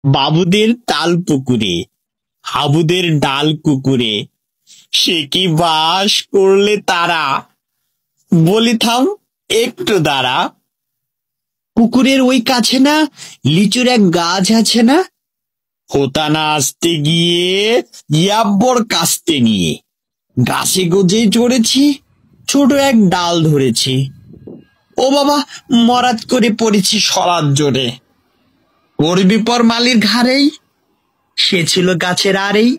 বাবুদের তাল পুকুরে, হাবুদের ডাল কুকুরে, সে কি বাস করলে তারা। বলি থাম, একটু দাঁড়া। পুকুরের ওই কাছে না লিচুর এক গাছ আছে না, হোতানা আসতে গিয়ে ইয়াব্বর কাস্তে নিয়ে গাছে গোজে চড়েছি, ছোট এক ডাল ধরেছি। ও বাবা, মরাত করে পড়েছি সরাত জোরে। করবি পর মালির ঘাড়েই, সে ছিল গাছের আড়েই।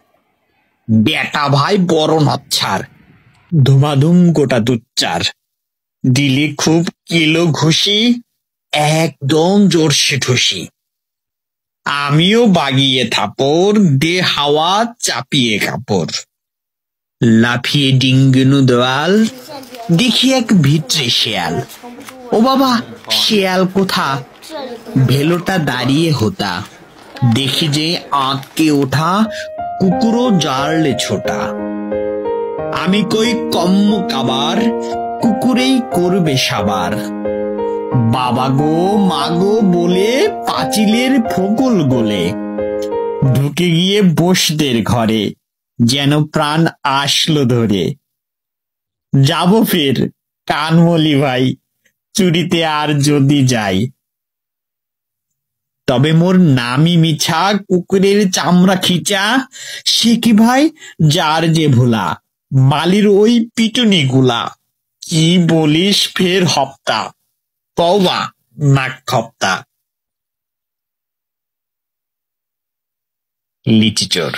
বেটা ভাই বড় নচ্ছার, ধুমাধুম গোটা দুচ্চার। দিলি খুব কিলো ঘুষি, একদম জোরসে ঠুসি। আমিও বাগিয়ে থাপড়, দে হাওয়া চাপিয়ে কাপড়। লাফিয়ে ডিঙ্গিনু দেওয়াল, দেখি এক ভিতরে শেয়াল। ও বাবা, শেয়াল কোথা, ভেলোটা দাঁড়িয়ে হোতা। দেখি যে আঁতকে ওঠা, কুকুরও জারলে ছোটা। আমি কই কম্ম কাবার, কুকুরেই করবে সাবার। বাবা গো মা গো বলে পাঁচিলের ফোকল গোলে ঢুকে গিয়ে বসদের ঘরে, যেন প্রাণ আসলো ধরে। যাব ফের কানমলি ভাই, চুরিতে আর যদি যাই। তবে মোর নামি মিছা, কুকুরের চামড়া খিচা। সে কি ভাই, যার যে ভোলা, মালির ওই পিটুনি গুলা। কি বলিস ফের হপ্তা, তওবা নাক খপ্তা। লিচিচোর,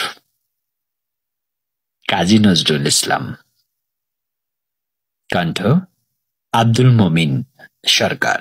কাজী নজরুল ইসলাম। কণ্ঠ আব্দুল মমিন সরকার।